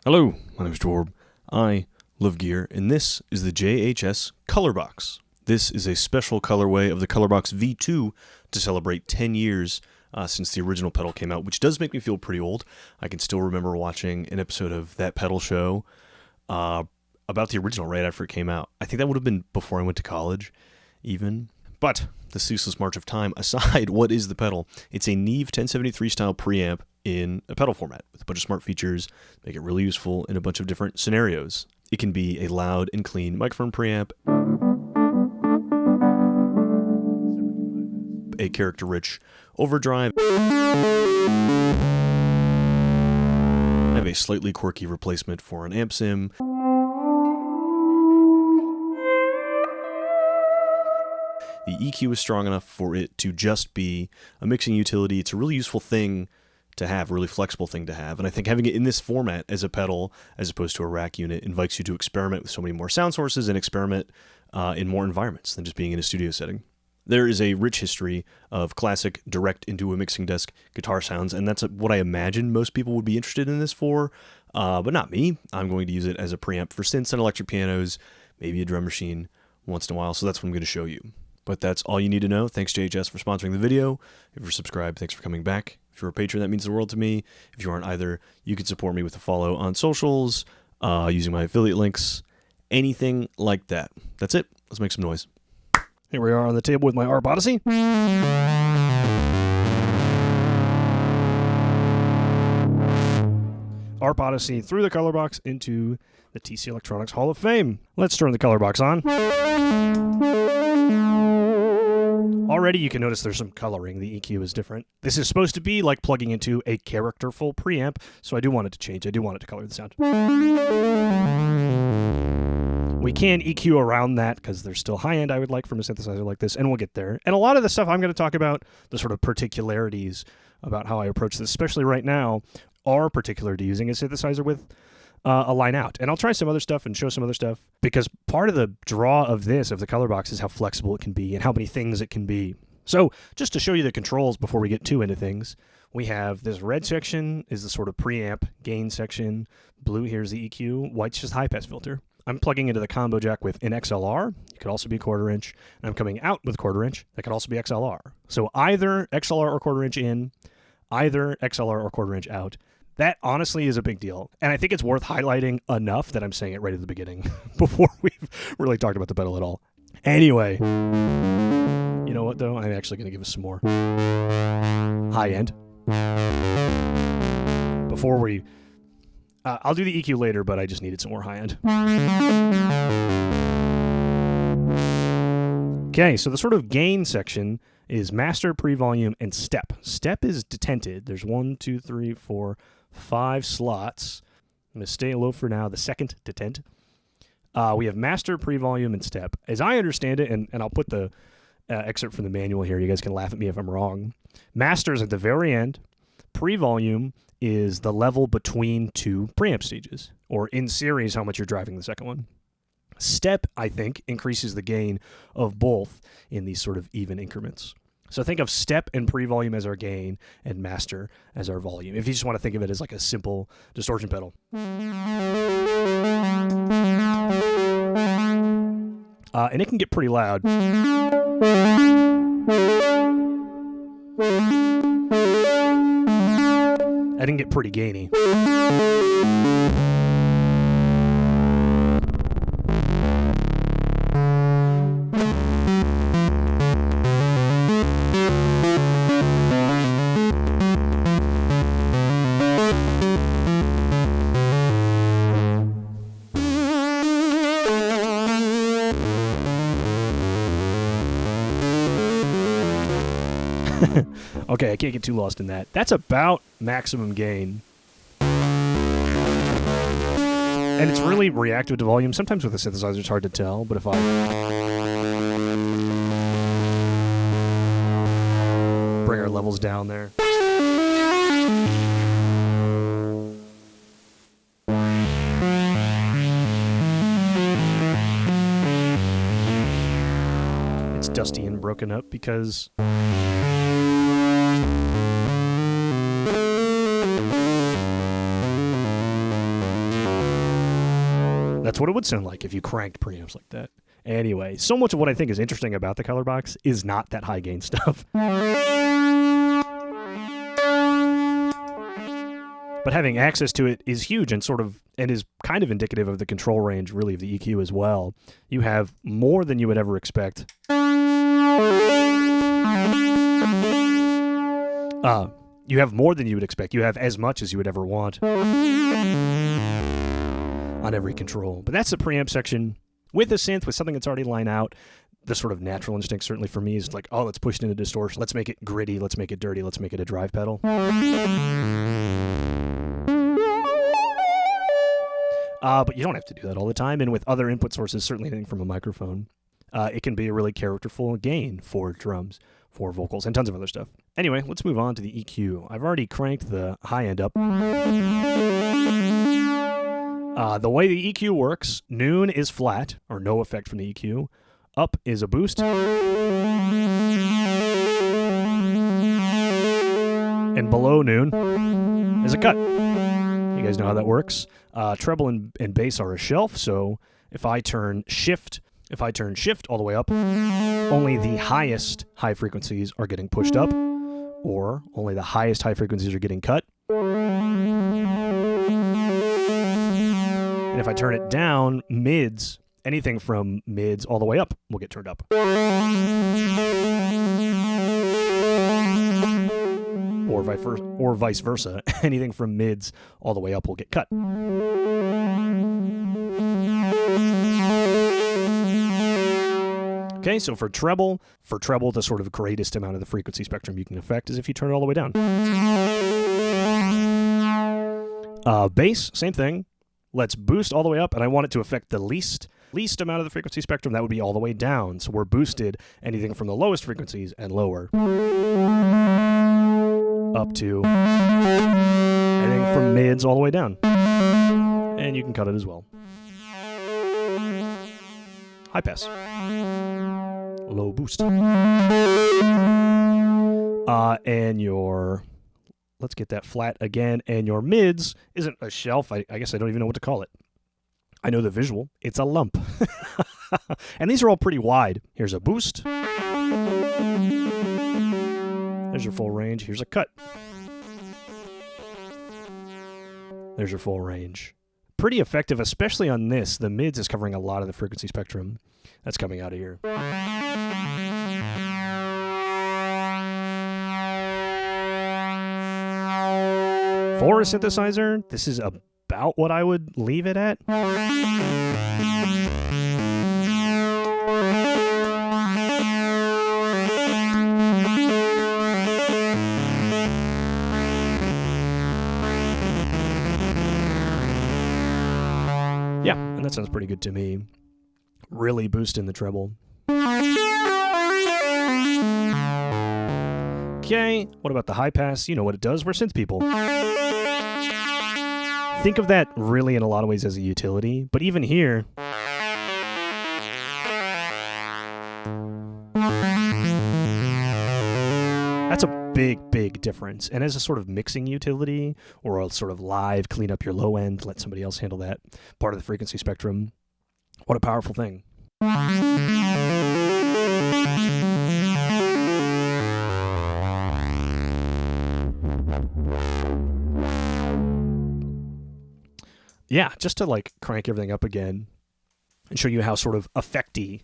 Hello, my name is Jorb. I love gear, and this is the JHS Colourbox. This is a special colorway of the Colourbox V2 to celebrate 10 years since the original pedal came out, which does make me feel pretty old. I can still remember watching an episode of that pedal show about the original right after it came out. I think that would have been before I went to college, even. But the ceaseless march of time aside, what is the pedal? It's a Neve 1073 style preamp in a pedal format with a bunch of smart features, make it really useful in a bunch of different scenarios. It can be a loud and clean microphone preamp, a character-rich overdrive, have a slightly quirky replacement for an amp sim, the EQ is strong enough for it to just be a mixing utility. It's a really useful thing to have, a really flexible thing to have. And I think having it in this format as a pedal, as opposed to a rack unit, invites you to experiment with so many more sound sources and experiment in more environments than just being in a studio setting. There is a rich history of classic direct into a mixing desk guitar sounds, and that's what I imagine most people would be interested in this for, but not me. I'm going to use it as a preamp for synths and electric pianos, maybe a drum machine once in a while, so that's what I'm going to show you. But that's all you need to know. Thanks, JHS, for sponsoring the video. If you're subscribed, thanks for coming back. If you're a patron, that means the world to me. If you aren't either, you can support me with a follow on socials, using my affiliate links, anything like that. That's it. Let's make some noise. Here we are on the table with my ARP Odyssey. ARP Odyssey through the Colourbox into the TC Electronics Hall of Fame. Let's turn the Colourbox on. Already you can notice there's some coloring. The EQ is different. This is supposed to be like plugging into a characterful preamp, so I do want it to change. I do want it to color the sound. We can EQ around that because there's still high-end I would like from a synthesizer like this, and we'll get there. And a lot of the stuff I'm going to talk about, the sort of particularities about how I approach this, especially right now, are particular to using a synthesizer with a line out. And I'll try some other stuff and show some other stuff, because part of the draw of this, of the Colourbox, is how flexible it can be and how many things it can be. So just to show you the controls before we get too into things, we have this red section is the sort of preamp gain section. Blue here is the EQ. White's just high pass filter. I'm plugging into the combo jack with an XLR. It could also be quarter inch. And I'm coming out with quarter inch. That could also be XLR. So either XLR or quarter inch in, either XLR or quarter inch out. That honestly is a big deal. And I think it's worth highlighting enough that I'm saying it right at the beginning before we've really talked about the pedal at all. Anyway, you know what though? I'm actually going to give us some more high end. Before we... I'll do the EQ later, but I just needed some more high end. Okay, so the sort of gain section is master, pre-volume, and step. Step is detented. There's 1, 2, 3, 4, 5 slots. I'm going to stay low for now. The second detent. We have master, pre-volume, and step. As I understand it, and I'll put the excerpt from the manual here. You guys can laugh at me if I'm wrong. Master is at the very end. Pre-volume is the level between two preamp stages, or in series, how much you're driving the second one. Step, I think, increases the gain of both in these sort of even increments. So think of step and pre-volume as our gain and master as our volume, if you just want to think of it as like a simple distortion pedal. And it can get pretty loud. It can get pretty gainy. Okay, I can't get too lost in that. That's about maximum gain. And it's really reactive to volume. Sometimes with a synthesizer it's hard to tell, but if I bring our levels down there. It's dusty and broken up because That's what it would sound like if you cranked preamps like that. Anyway, so much of what I think is interesting about the Colourbox is not that high gain stuff. But having access to it is huge and is kind of indicative of the control range, really, of the EQ as well. You have more than you would ever expect. You have more than you would expect. You have as much as you would ever want on every control. But that's the preamp section. With a synth, with something that's already lined out, the sort of natural instinct, certainly for me, is like, oh, let's push it into distortion. Let's make it gritty. Let's make it dirty. Let's make it a drive pedal. But you don't have to do that all the time. And with other input sources, certainly anything from a microphone, it can be a really characterful gain for drums, for vocals, and tons of other stuff. Anyway, let's move on to the EQ. I've already cranked the high end up. The way the EQ works, noon is flat, or no effect from the EQ. Up is a boost. And below noon is a cut. You guys know how that works. Treble and bass are a shelf, so if I turn shift all the way up, only the highest high frequencies are getting pushed up, or only the highest high frequencies are getting cut. And if I turn it down, mids, anything from mids all the way up will get turned up. Or vice versa. Anything from mids all the way up will get cut. Okay, so for treble, the sort of greatest amount of the frequency spectrum you can affect is if you turn it all the way down. Bass, same thing. Let's boost all the way up, and I want it to affect the least amount of the frequency spectrum. That would be all the way down. So we're boosted anything from the lowest frequencies and lower, up to anything from mids all the way down. And you can cut it as well. High pass. Low boost. And your... Let's get that flat again. And your mids isn't a shelf. I guess I don't even know what to call it. I know the visual. It's a lump. And these are all pretty wide. Here's a boost. There's your full range. Here's a cut. There's your full range. Pretty effective, especially on this. The mids is covering a lot of the frequency spectrum that's coming out of here. For a synthesizer, this is about what I would leave it at. Yeah, and that sounds pretty good to me. Really boosting the treble. Okay, what about the high pass? You know what it does. We're synth people. Think of that really in a lot of ways as a utility, but even here, that's a big difference. And as a sort of mixing utility, or a sort of live clean up your low end, let somebody else handle that part of the frequency spectrum, what a powerful thing. Yeah, just to like crank everything up again and show you how sort of effecty.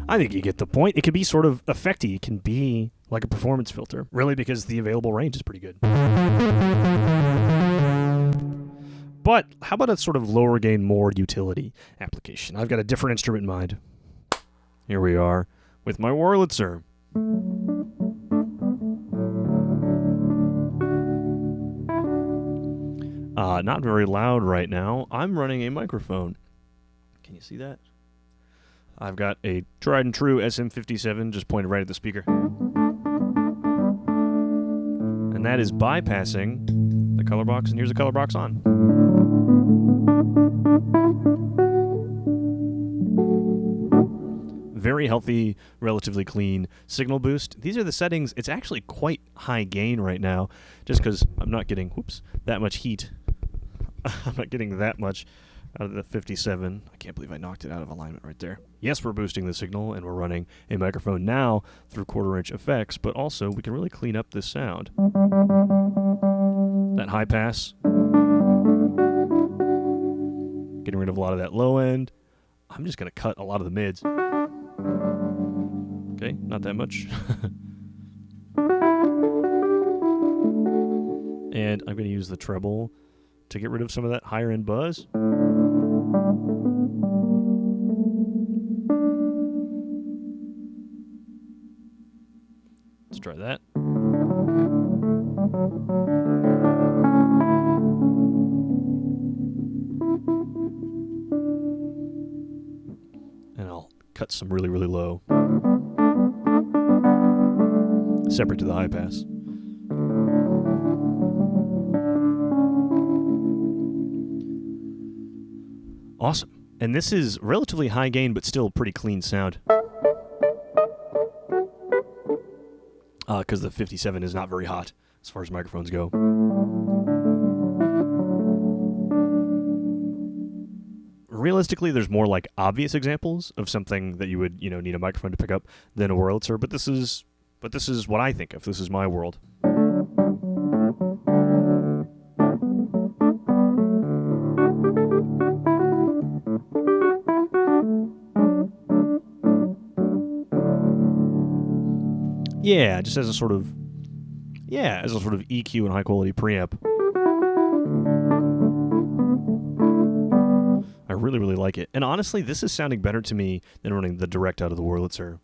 I think you get the point. It can be sort of effecty. It can be like a performance filter, really, because the available range is pretty good. But how about a sort of lower gain, more utility application? I've got a different instrument in mind. Here we are with my Wurlitzer. Not very loud right now. I'm running a microphone. Can you see that? I've got a tried and true SM57 just pointed right at the speaker. And that is bypassing the Colourbox, and here's the Colourbox on. Very healthy, relatively clean signal boost. These are the settings. It's actually quite high gain right now, just because I'm not getting, that much heat. I'm not getting that much out of the 57. I can't believe I knocked it out of alignment right there. Yes, we're boosting the signal, and we're running a microphone now through quarter-inch effects, but also we can really clean up this sound. That high pass. Getting rid of a lot of that low end. I'm just going to cut a lot of the mids. Okay, not that much. And I'm going to use the treble to get rid of some of that higher end buzz. Let's try that. And I'll cut some really, really low. Separate to the high pass. Awesome. And this is relatively high gain, but still pretty clean sound. Because the 57 is not very hot as far as microphones go. Realistically, there's more like obvious examples of something that you would, need a microphone to pick up than a Wurlitzer, but this is what I think of. This is my world. Yeah, just as a sort of EQ and high quality preamp. I really, really like it. And honestly, this is sounding better to me than running the direct out of the Wurlitzer.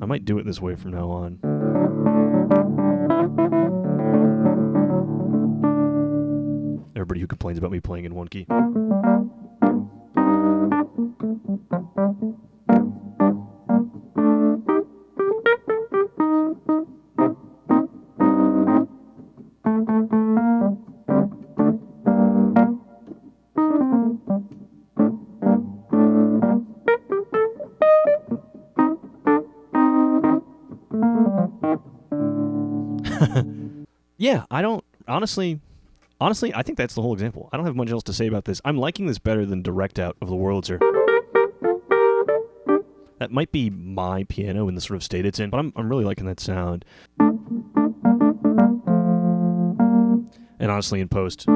I might do it this way from now on. Everybody who complains about me playing in one key. Yeah, I don't honestly, I think that's the whole example. I don't have much else to say about this. I'm liking this better than direct out of the Wurlitzer. That might be my piano in the sort of state it's in, but I'm really liking that sound. And honestly, in post,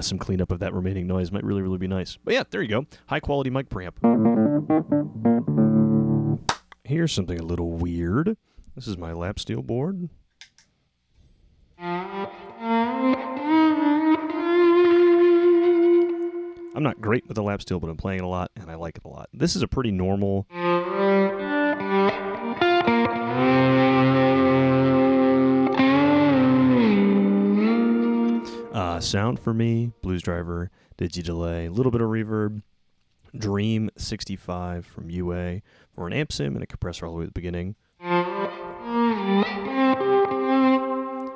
some cleanup of that remaining noise might really, really be nice. But yeah, there you go. High quality mic preamp. Here's something a little weird. This is my Lapsteel board. I'm not great with the Lapsteel, but I'm playing it a lot, and I like it a lot. This is a pretty normal... sound for me. Blues driver, digi delay, a little bit of reverb. Dream 65 from UA for an amp sim and a compressor all the way at the beginning.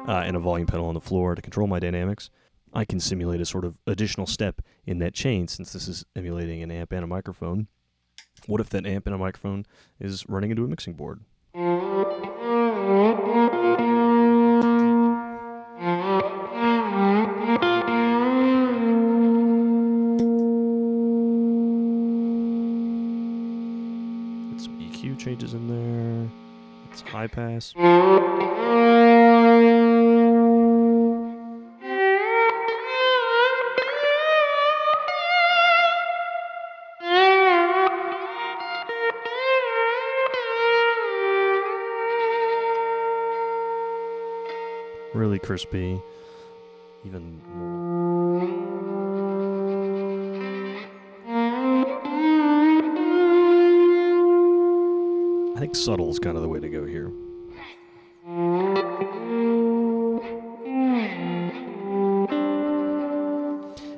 And a volume pedal on the floor to control my dynamics. I can simulate a sort of additional step in that chain since this is emulating an amp and a microphone. What if that amp and a microphone is running into a mixing board? Get some EQ changes in there. It's high pass. Really crispy. Even more. think subtle's kind of the way to go here.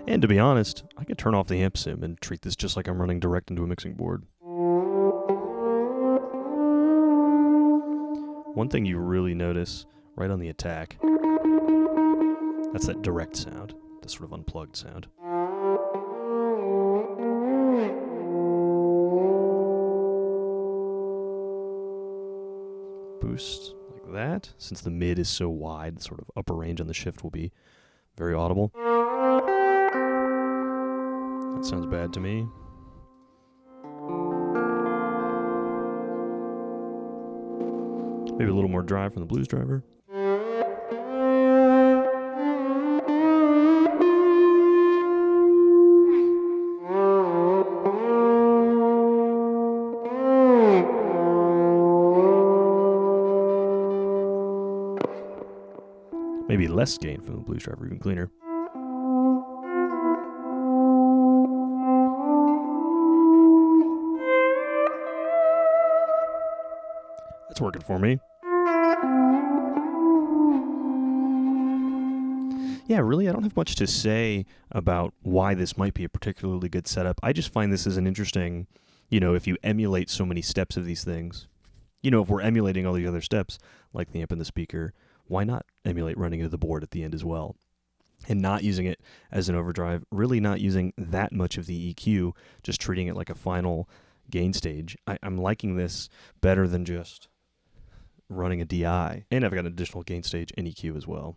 And to be honest, I could turn off the amp sim and treat this just like I'm running direct into a mixing board. One thing you really notice right on the attack, that's that direct sound, the sort of unplugged sound. Boost like that. Since the mid is so wide, the sort of upper range on the shift will be very audible. That sounds bad to me. Maybe a little more drive from the blues driver. Maybe less gain from the blues driver, even cleaner. That's working for me. Yeah, really, I don't have much to say about why this might be a particularly good setup. I just find this as an interesting, if you emulate so many steps of these things, if we're emulating all the other steps, like the amp and the speaker, why not emulate running into the board at the end as well? And not using it as an overdrive, really not using that much of the EQ, just treating it like a final gain stage. I'm liking this better than just running a DI. And I've got an additional gain stage and EQ as well.